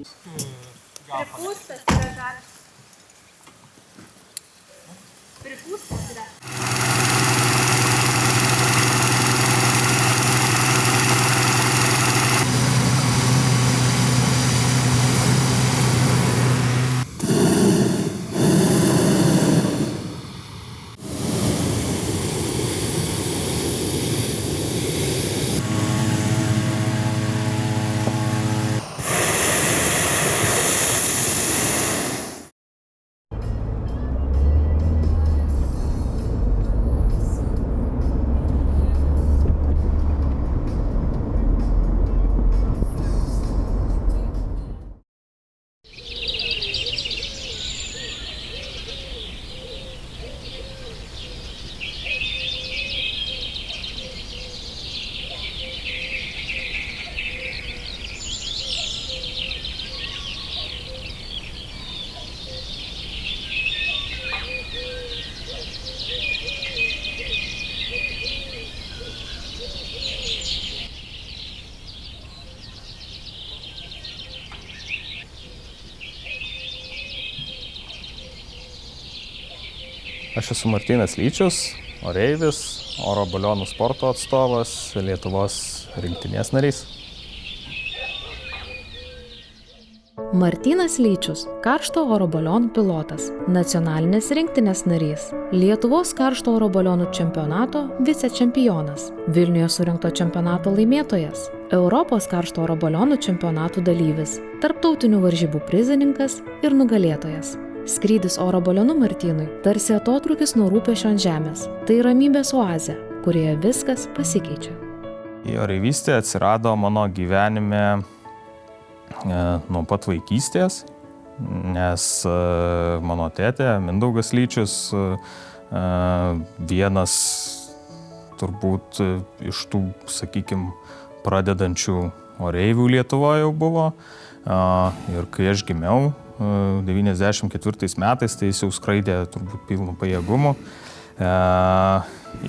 Pripūstas yra žalias. Pripūstas yra. Aš esu Martynas Lyčius, oreivis, oro balionų sporto atstovas, Lietuvos rinktinės narys. Martynas Lyčius, karšto oro balionų pilotas, nacionalinės rinktinės narys, Lietuvos karšto oro balionų čempionato vicečempionas, Vilniuje surengto čempionato laimėtojas, Europos karšto oro balionų čempionatų dalyvis, tarptautinių varžybų prizininkas ir nugalėtojas. Skrydis oro balionu Martynui tarsi atotrūkis nuo rūpesčio ant žemės. Tai ramybės oazė, kurioje viskas pasikeičia. Oreivystė atsirado mano gyvenime nuo pat vaikystės, nes mano tėtė Mindaugas Lyčius vienas turbūt iš tų, sakykime, pradedančių oreivių Lietuvoje jau buvo. Ir kai aš gimiau 94 metais, tai jis jau skraidė turbūt pilnu pajėgumu.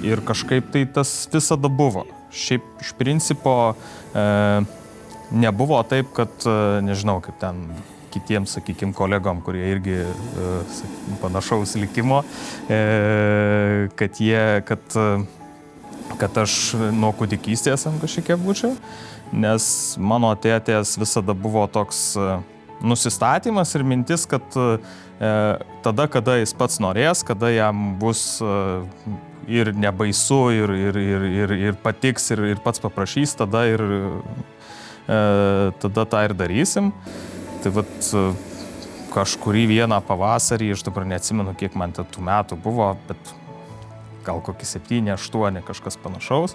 Ir kažkaip tai tas visada buvo. Šiaip iš principo nebuvo taip, kad, nežinau, kaip ten kitiems, sakykime, kolegom, kurie irgi panašaus likimo, kad aš nuo kūdikystės ant kažkiek būčiau, nes mano tėtės visada buvo toks nusistatymas ir mintis, kad tada, kada jis pats norės, kada jam bus ir nebaisu, ir patiks, ir pats paprašys, tada tą ir darysim. Tai vat kažkurį vieną pavasarį, aš dabar neatsimenu, kiek man tų metų buvo, bet gal kokį 7-8 kažkas panašaus.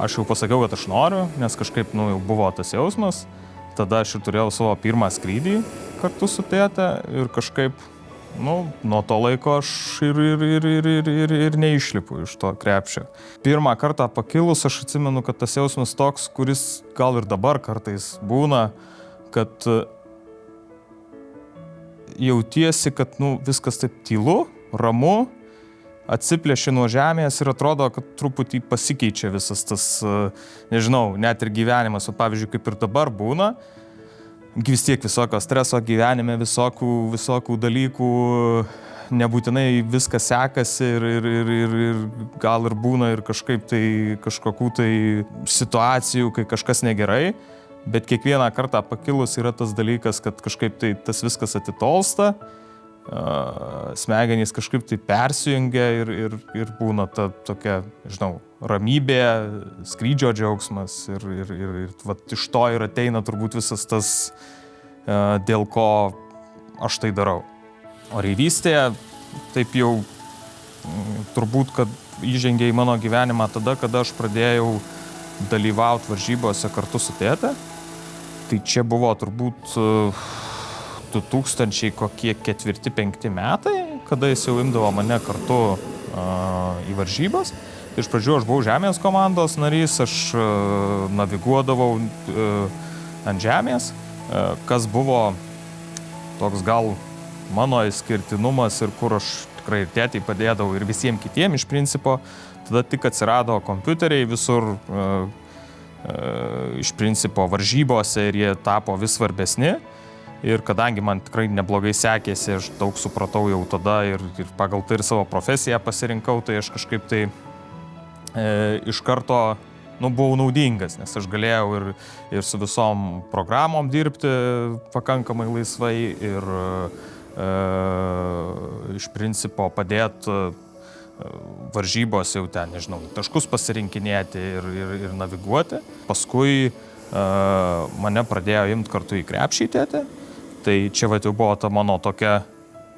Aš jau pasakiau, kad aš noriu, nes kažkaip jau buvo tas jausmas. Tada aš ir turėjau savo pirmą skrydį kartu su tėte ir kažkaip, nuo to laiko aš ir neišlipu iš to krepšio. Pirmą kartą pakilus aš atsimenu, kad tas jausmas toks, kuris gal ir dabar kartais būna, kad jautiesi, kad viskas taip tylu, ramu, atsiplėši nuo žemės ir atrodo, kad truputį pasikeičia visas tas, nežinau, net ir gyvenimas. O pavyzdžiui, kaip ir dabar būna, vis tiek visokio streso gyvenime, visokių dalykų, nebūtinai viskas sekasi ir gal ir būna ir kažkokių tai situacijų, kai kažkas negerai, bet kiekvieną kartą pakilus yra tas dalykas, kad kažkaip tai tas viskas atitolsta, smegenys kažkaip tai persijungia ir būna ta tokia, žinau, ramybė, skrydžio džiaugsmas ir vat iš to ir ateina turbūt visas tas, dėl ko aš tai darau. Oreivystė taip jau turbūt, kad įžengė į mano gyvenimą tada, kada aš pradėjau dalyvauti varžybose kartu su tėte. Tai čia buvo turbūt 2004-2005 metai, kada jis jau imdavo mane kartu į varžybas. Tai iš pradžių aš buvau žemės komandos narys, aš naviguodavau ant žemės, kas buvo toks gal mano išskirtinumas ir kur aš tikrai ir tėtei padėdavau ir visiems kitiems iš principo. Tada tik atsirado kompiuteriai visur, iš principo varžybose ir jie tapo vis svarbesni. Ir kadangi man tikrai neblogai sekėsi, aš daug supratau jau tada ir pagal tai ir savo profesiją pasirinkau, tai aš kažkaip tai iš karto buvau naudingas, nes aš galėjau ir su visom programom dirbti pakankamai laisvai ir iš principo padėti varžybos jau ten, nežinau, taškus pasirinkinėti ir naviguoti. Paskui mane pradėjo imti kartu į krepšį tėtė. Tai čia jau buvo ta mano tokia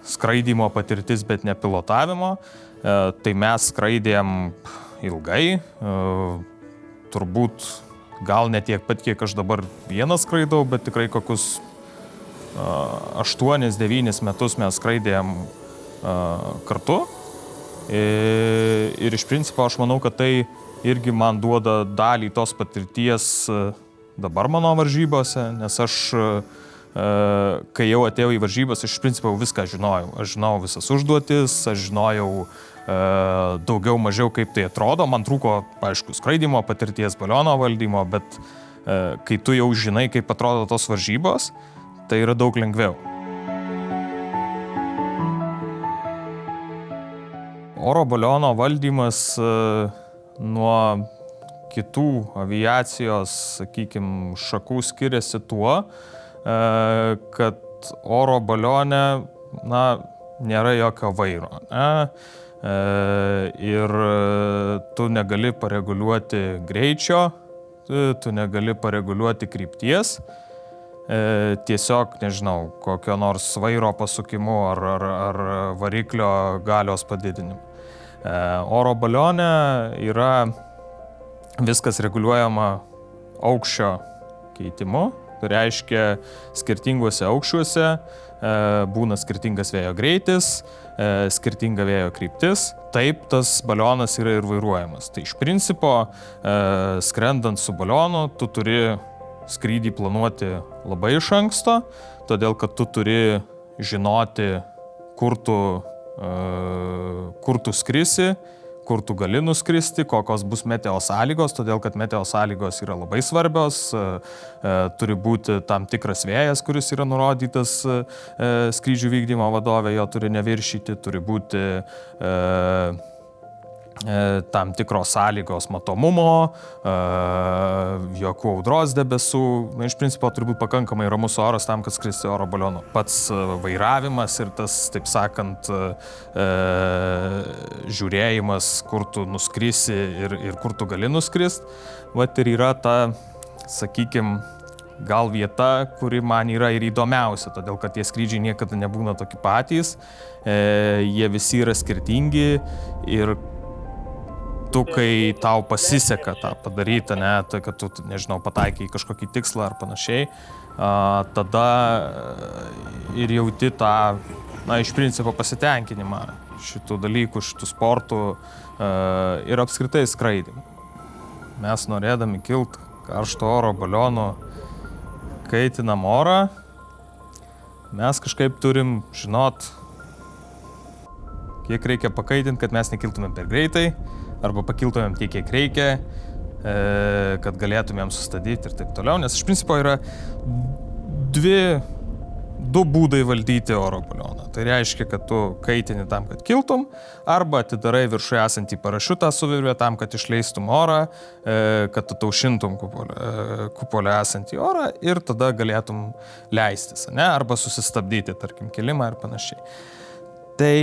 skraidymo patirtis, bet ne pilotavimo. Tai mes skraidėm ilgai, turbūt gal ne tiek pat, kiek aš dabar vienas skraidau, bet tikrai kokius 8-9 metus mes skraidėm kartu. Ir iš principo aš manau, kad tai irgi man duoda dalį tos patirties dabar mano varžybose, nes aš kai jau atėjau į varžybas, aš iš principo viską žinojau. Aš žinojau visas užduotis, aš žinojau daugiau mažiau kaip tai atrodo. Man trūko, aišku, skraidimo patirties, baliono valdymo, bet kai tu jau žinai, kaip atrodo tos varžybos, tai yra daug lengviau. Oro baliono valdymas nuo kitų aviacijos, sakykime, šakų skiriasi tuo, kad oro balione, nėra jokio vairo. Ir tu negali pareguliuoti greičio, tu negali pareguliuoti krypties. Tiesiog, nežinau, kokio nors vairo pasukimu ar variklio galios padidinimu. Oro balione yra viskas reguliuojama aukščio keitimu. Tai reiškia, skirtinguose aukščiuose būna skirtingas vėjo greitis, skirtinga vėjo kryptis. Taip, tas balionas yra ir vairuojamas. Tai iš principo, skrendant su balionu, tu turi skrydį planuoti labai iš anksto, todėl kad tu turi žinoti, kur tu skrisi, kur tu gali nuskristi, kokios bus meteo sąlygos, todėl kad meteo sąlygos yra labai svarbios, turi būti tam tikras vėjas, kuris yra nurodytas skrydžių vykdymo vadovė, jo turi neviršyti, turi būti tam tikros sąlygos matomumo, jokių audros debesų. Iš principo turi būti pakankamai ramus oras tam, kad skristi oro balionu. Pats vairavimas ir tas, taip sakant, žiūrėjimas, kur tu nuskrisi ir kur tu gali nuskrist, vat ir yra ta, sakykime, gal vieta, kuri man yra ir įdomiausia, todėl kad tie skrydžiai niekada nebūna tokie patys, jie visi yra skirtingi ir tu, kai tau pasiseka tą padaryti, tai kad tu, nežinau, pataikai į kažkokį tikslą ar panašiai, tada ir jauti tą, iš principo pasitenkinimą šitų dalykų, šitų sportų ir apskritai skraidimų. Mes norėdami kilt karšto oro balionu kaitinam orą, mes kažkaip turim žinot, kiek reikia pakaitinti, kad mes nekiltumėm per greitai, arba pakiltumėm tiek, kiek reikia, kad galėtumėm sustabdyti ir taip toliau. Nes iš principo yra du būdai valdyti oro balioną. Tai reiškia, kad tu kaitini tam, kad kiltum, arba atidarai viršuje esantį parašiutą su virve tam, kad išleistum orą, kad tu taušintum kupolę esantį orą ir tada galėtum leistis, arba susistabdyti, tarkim, kilimą ir panašiai. Tai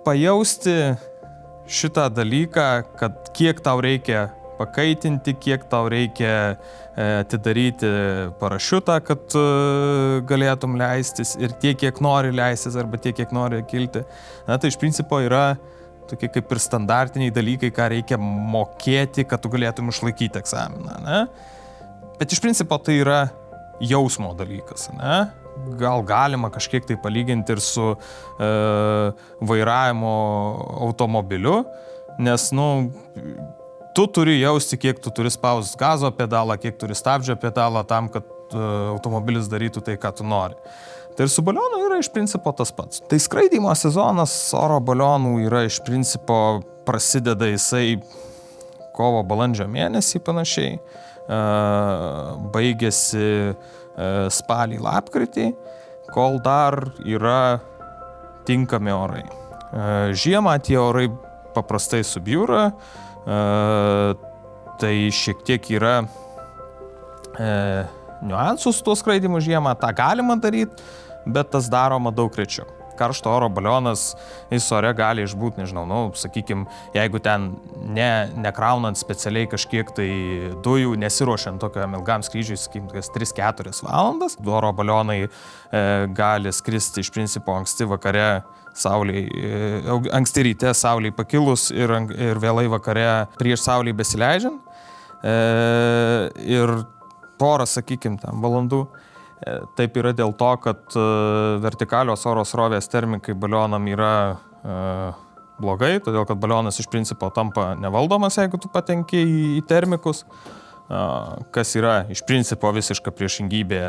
pajausti šitą dalyką, kad kiek tau reikia pakaitinti, kiek tau reikia atidaryti parašiutą, kad galėtum leistis ir tiek, kiek nori leistis arba tiek, kiek nori kilti. Tai iš principo yra tokie kaip ir standartiniai dalykai, ką reikia mokėti, kad tu galėtum išlaikyti egzaminą. Bet iš principo tai yra jausmo dalykas. Gal galima kažkiek tai palyginti ir su vairavimo automobiliu, nes, tu turi jausti, kiek tu turi spausti gazo pedalą, kiek turi stabdžio pedalą tam, kad automobilis darytų tai, ką tu nori. Tai ir su balionu yra iš principo tas pats. Tai skraidymo sezonas oro balionų yra iš principo prasideda jisai kovo balandžio mėnesį panašiai. baigėsi spalį, lapkritį, kol dar yra tinkami orai. Žiemą tie orai paprastai subjūra, tai šiek tiek yra niuansų su tuo skraidymu žiemą, tą galima daryti, bet tas daroma daug rečiau. Karšto oro balionas, jis ore gali išbūti, nežinau, sakykime, jeigu ten nekraunant specialiai kažkiek tai dujų, nesiruošiant tokiam ilgam skrydžiui, sakykime, 3-4 valandas. Oro balionai gali skristi iš principo anksti vakare, anksti ryte saulei pakilus ir vėlai vakare prieš saulei besileidžiant. Ir porą, sakykime, tam valandų. Taip yra dėl to, kad vertikalios oro srovės termikai balionam yra blogai, todėl kad balionas iš principo tampa nevaldomas, jeigu tu patenki į termikus, kas yra iš principo visiška priešingybė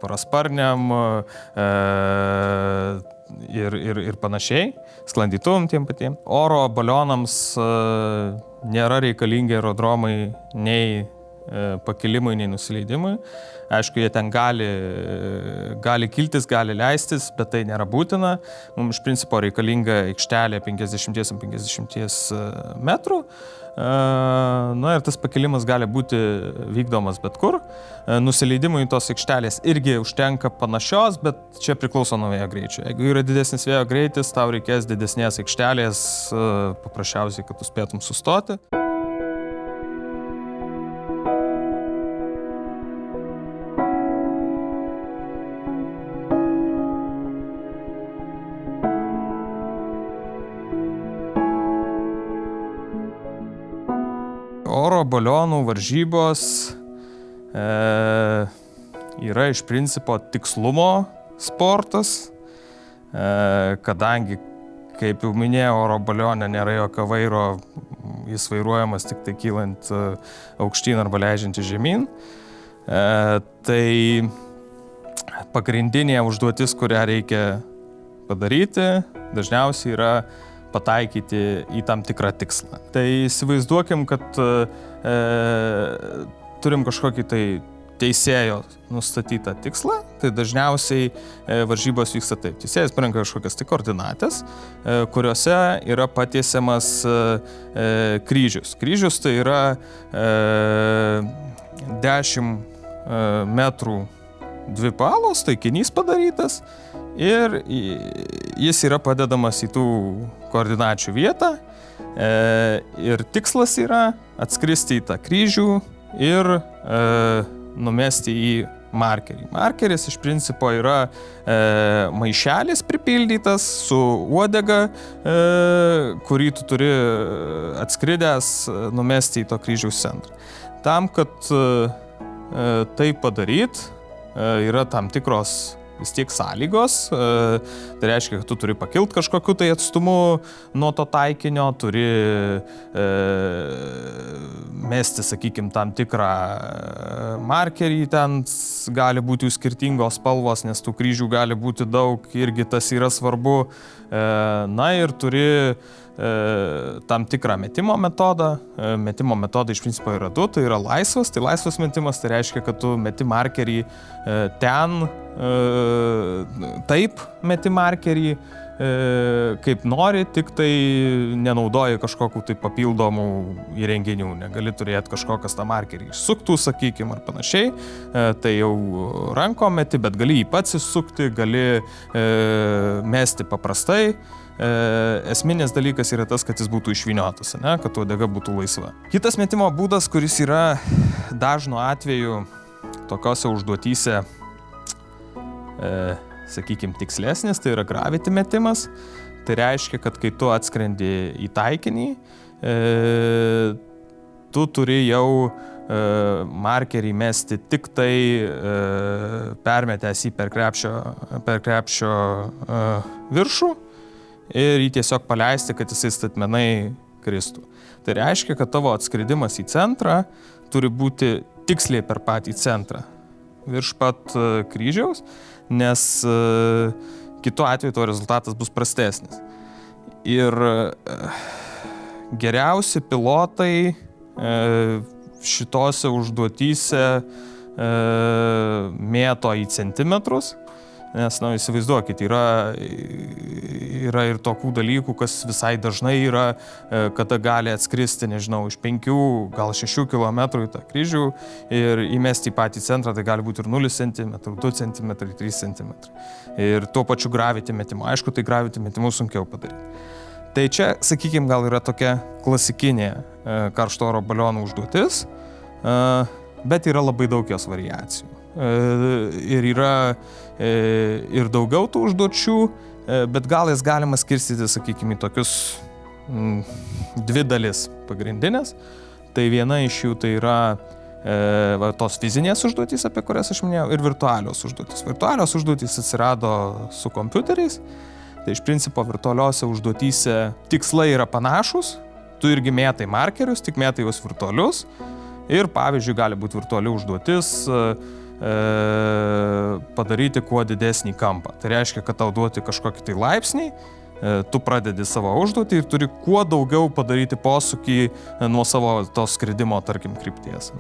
parasparniam ir panašiai, sklandytuvam tiem patiem. Oro balionams nėra reikalingi aerodromai nei pakilimui, nei nusileidimui. Aišku, jie ten gali kiltis, gali leistis, bet tai nėra būtina. Mums iš principo reikalinga aikštelė 50-50 metrų. Na ir tas pakilimas gali būti vykdomas bet kur. Nusileidimui tos aikštelės irgi užtenka panašios, bet čia priklauso nuo vėjo greičio. Jeigu yra didesnis vėjo greitis, tau reikės didesnės aikštelės, paprasčiausiai, kad tu spėtum sustoti. Oro balionų varžybos yra iš principo tikslumo sportas, kadangi, kaip jau minėjau, oro balione nėra jokio vairo, jis vairuojamas tik tai kylant aukštyn arba leidžiant žemyn. Tai pagrindinė užduotis, kurią reikia padaryti, dažniausiai yra pataikyti į tam tikrą tikslą. Tai įsivaizduokim, kad turim kažkokį tai teisėjo nustatytą tikslą, tai dažniausiai varžybos vyksta taip. Teisėjas parenka kažkokias tai koordinatės, kuriuose yra patiesiamas kryžius. Kryžius tai yra 10 metrų dvi palos, taikinys padarytas ir jis yra padedamas į tų koordinačių vietą ir tikslas yra atskristi į tą kryžių ir numesti į markerį. Markeris iš principo yra maišelis pripildytas su uodega, kurį tu turi atskridęs numesti į to kryžiaus centrą. Tam, kad tai padaryt, yra tam tikros vis tiek sąlygos, tai reiškia, kad tu turi pakilt kažkokiu tai atstumu nuo to taikinio, turi mesti, sakykime, tam tikrą markerį, ten gali būti jų skirtingos spalvos, nes tų kryžių gali būti daug, irgi tas yra svarbu. Na ir turi tam tikrą metimo metodą. Metimo metodai iš principo yra du, tai yra laisvas. Tai laisvas metimas, tai reiškia, kad tu meti markerį ten, taip meti markerį, kaip nori, tik tai nenaudoji kažkokių tai papildomų įrenginių. Negali turėti kažkokias tą markerį išsuktų, sakykime, ar panašiai. Tai jau rankom meti, bet gali jį pats išsukti, gali mesti paprastai. Esminis dalykas yra tas, kad jis būtų išvyniotas, ne? Kad uodega būtų laisva. Kitas metimo būdas, kuris yra dažnu atveju tokiose užduotyse, sakykime, tikslesnis, tai yra gravity metimas. Tai reiškia, kad kai tu atskrendi į taikinį, tu turi jau markerį mesti tik tai permetęs jį per krepšio viršų ir jį tiesiog paleisti, kad jisai statmenai kristų. Tai reiškia, kad tavo atskridimas į centrą turi būti tiksliai per patį centrą, virš pat kryžiaus, nes kitu atveju to rezultatas bus prastesnis. Ir geriausi pilotai šitose užduotyse mėto į centimetrus, nes, įsivaizduokit, yra ir tokių dalykų, kas visai dažnai yra, kada gali atskristi, nežinau, iš 5, gal 6 kilometrų į tą kryžių ir įmesti į patį centrą, tai gali būti ir 0 cm, 2 cm, 3 cm. Ir tuo pačiu gravity metimu. Aišku, tai gravity metimu sunkiau padaryti. Tai čia, sakykime, gal yra tokia klasikinė karšto oro balionų užduotis, bet yra labai daug jos variacijų. Ir yra ir daugiau tų užduočių, bet gal jas galima skirstyti, sakykime, į tokius 2 dalis pagrindinės. Tai viena iš jų tai yra tos fizinės užduotys, apie kurias aš minėjau, ir virtualios užduotys. Virtualios užduotys atsirado su kompiuteriais. Tai iš principo virtualiuose užduotyse tikslai yra panašus. Tu irgi mėtai markerius, tik mėtai juos virtualius. Ir pavyzdžiui, gali būti virtuali užduotis padaryti kuo didesnį kampą. Tai reiškia, kad tau duoti kažkokį tai laipsnį, tu pradedi savo užduotį ir turi kuo daugiau padaryti posūkį nuo savo tos skridimo, tarkim, krypties.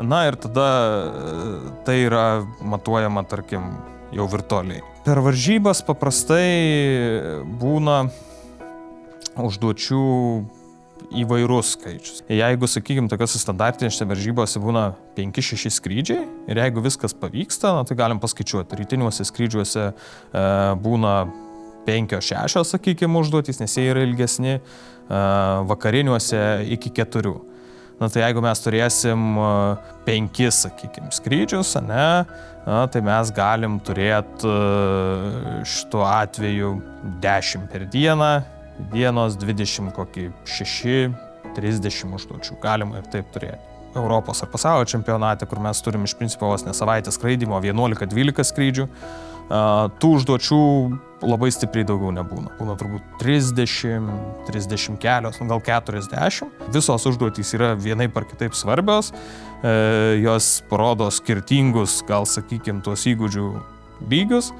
Na ir tada tai yra matuojama, tarkim, jau virtualiai. Per varžybas paprastai būna užduočių įvairus skaičius. Jeigu, sakykime, tokiose standartinėse varžybose būna 5-6 skrydžiai ir jeigu viskas pavyksta, tai galim paskaičiuoti. Rytiniuose skrydžiuose būna 5-6, sakykime, užduotys, nes jie yra ilgesni, vakariniuose iki 4. Tai jeigu mes turėsim 5, sakykime, skrydžius, tai mes galim turėti šituo atveju 10 per dieną, dienos 20, kokį 6-30 užduočių. Galima ir taip turėti. Europos ar pasaulio čempionate, kur mes turim iš principo vos ne savaitės skraidymo, 11-12 skrydžių, tų užduočių labai stipriai daugiau nebūna. Būna turbūt 30, 30 kelios, gal 40. Visos užduotys yra vienaip ar kitaip svarbios, jos parodo skirtingus, gal sakykime, tuos įgūdžių lygius.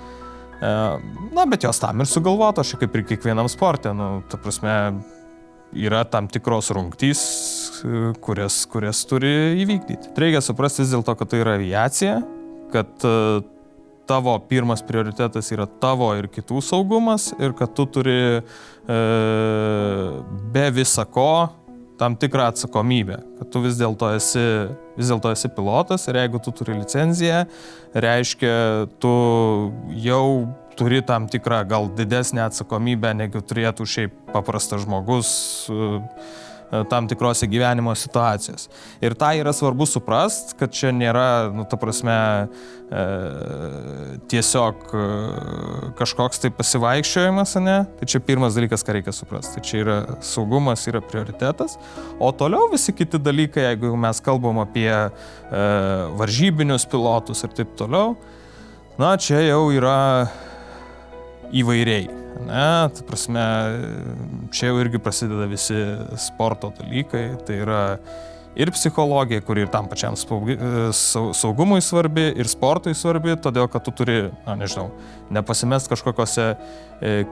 Bet jos tam ir sugalvoto, aš kaip ir kiekvienam sporte, ta prasme, yra tam tikros rungtys, kurias turi įvykdyti. Reikia suprasti vis dėlto, kad tai yra aviacija, kad tavo pirmas prioritetas yra tavo ir kitų saugumas ir kad tu turi be visa ko tam tikrą atsakomybę, kad tu vis dėlto esi pilotas ir jeigu tu turi licenciją, reiškia, tu jau turi tam tikrą gal didesnę atsakomybę, negu turėtų šiaip paprastas žmogus tam tikrose gyvenimo situacijos. Ir tą yra svarbu suprast, kad čia nėra, ta prasme, tiesiog kažkoks tai pasivaikščiojimas, Tai čia pirmas dalykas, ką reikia suprasti. Tai čia yra saugumas, yra prioritetas. O toliau visi kiti dalykai, jeigu mes kalbam apie varžybinius pilotus ir taip toliau, čia jau yra įvairiai. Ta prasme, čia jau irgi prasideda visi sporto dalykai, tai yra ir psichologija, kuri ir tam pačiam saugumui svarbi, ir sportui svarbi, todėl kad tu turi, nepasimest kažkokiose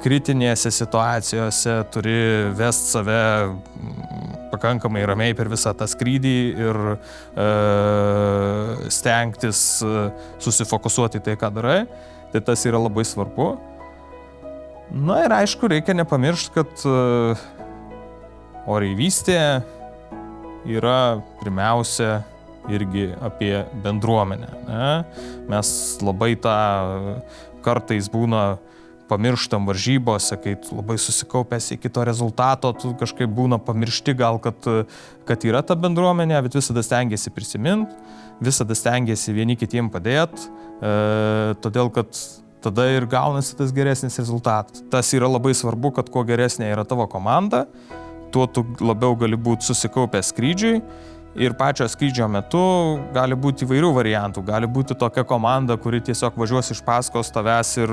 kritinėse situacijose, turi vest save pakankamai ramiai per visą tą skrydį ir stengtis susifokusuoti tai, ką darai, tai tas yra labai svarbu. Ir aišku, reikia nepamiršti, kad oreivystė yra pirmiausia irgi apie bendruomenę. Mes labai tą kartais būna pamirštam varžybose, kai tu labai susikaupęs iki to rezultato, tu kažkaip būna pamiršti gal, kad yra ta bendruomenė, bet visada stengiasi prisiminti, visada stengiasi vieni kitiem padėti, todėl kad tada ir gaunasi tas geresnis rezultatas. Tas yra labai svarbu, kad kuo geresnė yra tavo komanda, tuo tu labiau gali būti susikaupęs skrydžiui ir pačio skrydžio metu gali būti įvairių variantų. Gali būti tokia komanda, kuri tiesiog važiuos iš paskos tavęs ir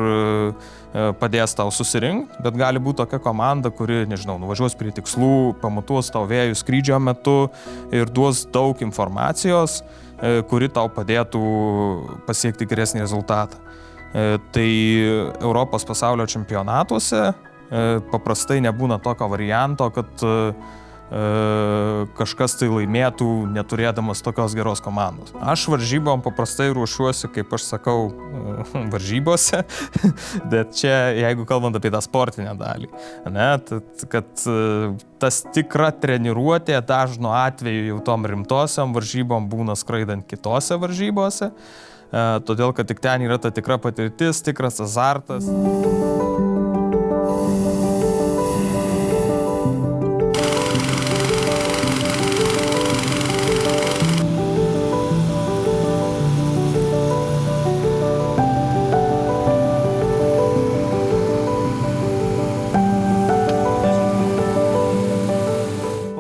padės tau susirinkti, bet gali būti tokia komanda, kuri, nuvažiuos prie tikslų, pamatuos tau vėjų skrydžio metu ir duos daug informacijos, kuri tau padėtų pasiekti geresnį rezultatą. Tai Europos pasaulio čempionatuose paprastai nebūna tokio varianto, kad kažkas tai laimėtų neturėdamas tokios geros komandos. Aš varžybom paprastai ruošiuosi, kaip aš sakau, varžybose, bet čia, jeigu kalbant apie tą sportinę dalį, ne, kad tas tikra treniruotė dažnu atveju jau tom rimtosiam varžybom būna skraidant kitose varžybose, todėl, kad tik ten yra ta tikra patirtis, tikras azartas.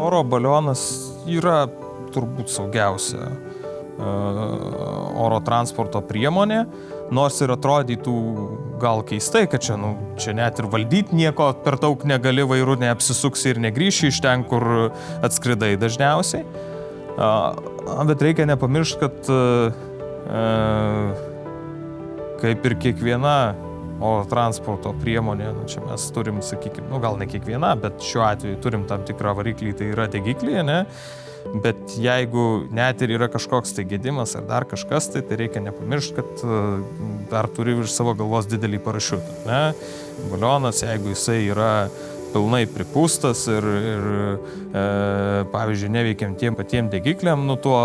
Oro balionas yra turbūt saugiausia oro transporto priemonė, nors ir atrodytų gal keistai, kad čia net ir valdyti nieko per daug negali, vairu neapsisuksi ir negrįši iš ten, kur atskridai dažniausiai. Bet reikia nepamiršti, kad kaip ir kiekviena oro transporto priemonė, čia mes turim, sakykime, gal ne kiekviena, bet šiuo atveju turim tam tikrą variklį, tai yra degiklį, ne? Bet jeigu net ir yra kažkoks tai gedimas ar dar kažkas, tai reikia nepamiršti, kad dar turi virš savo galvos didelį parašiutą, ne? Balionas, jeigu jisai yra pilnai pripūstas ir pavyzdžiui, neveikiam tiem patiem degikliam, tuo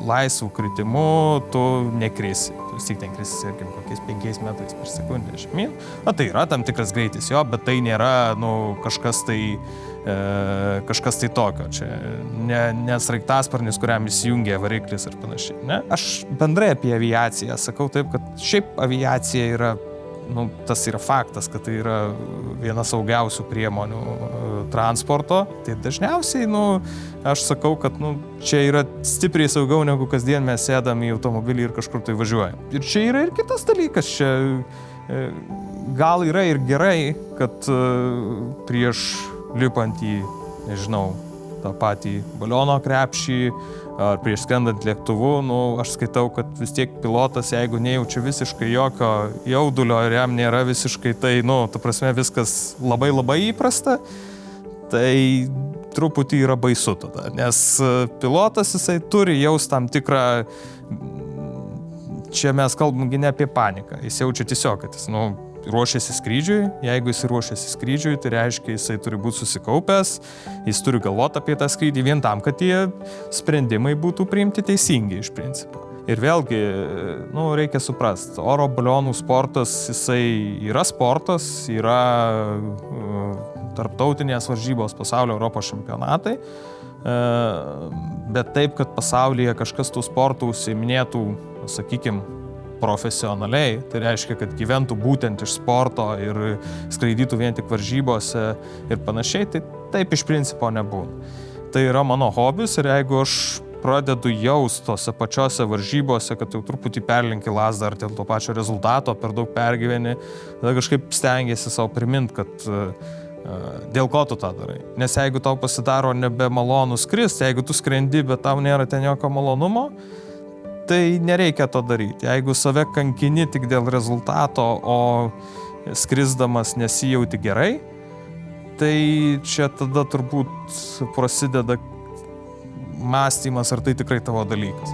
laisvų kritimu tu nekrisi. Tu vis tik ten krisi, sakykim, kokiais 5 metrais per sekundę žemyn. Tai yra tam tikras greitis jo, bet tai nėra kažkas tai tokio. Čia ne sraigtasparnis, kuriam įsijungia variklis ir panašiai. Ne? Aš bendrai apie aviaciją sakau taip, kad šiaip aviacija yra tas yra faktas, kad tai yra viena saugiausių priemonių transporto. Tai dažniausiai, aš sakau, kad čia yra stipriai saugiau, negu kasdien mes sėdam į automobilį ir kažkur tai važiuojam. Ir čia yra ir kitas dalykas. Čia gal yra ir gerai, kad prieš lipant į, nežinau, tą patį baliono krepšį ar prieš skrendant lėktuvu, aš skaitau, kad vis tiek pilotas, jeigu nejaučia visiškai jokio jaudulio ir jam nėra visiškai tai, ta prasme, viskas labai labai įprasta, tai truputį yra baisu tada, nes pilotas jisai turi jaust tam tikrą, čia mes kalbam ne apie paniką, jis jaučia tiesiog, kad jis, ruošiasi skrydžiui, jeigu jis ruošiasi skrydžiui, tai reiškia, jisai turi būti susikaupęs, jis turi galvoti apie tą skrydį vien tam, kad tie sprendimai būtų priimti teisingi iš principo. Ir vėlgi, reikia suprasti, oro balionų sportas, jisai yra sportas, yra tarptautinės varžybos pasaulio Europos čempionatai, bet taip, kad pasaulyje kažkas tų sportų užsiiminėtų, sakykime, profesionaliai, tai reiškia, kad gyventų būtent iš sporto ir skraidytų vien tik varžybose ir panašiai, tai taip iš principo nebūna. Tai yra mano hobis ir jeigu aš pradedu jaust tose pačiose varžybose, kad jau truputį perlenki lazdą ar dėl to pačio rezultato per daug pergyveni, tada kažkaip stengiasi savo primint, kad dėl ko tu tą darai. Nes jeigu tau pasidaro nebemalonu skrist, jeigu tu skrendi, bet tau nėra ten jokio malonumo, tai nereikia to daryti. Jeigu save kankini tik dėl rezultato, o skrisdamas nesijauti gerai, tai čia tada turbūt prasideda mąstymas, ar tai tikrai tavo dalykas.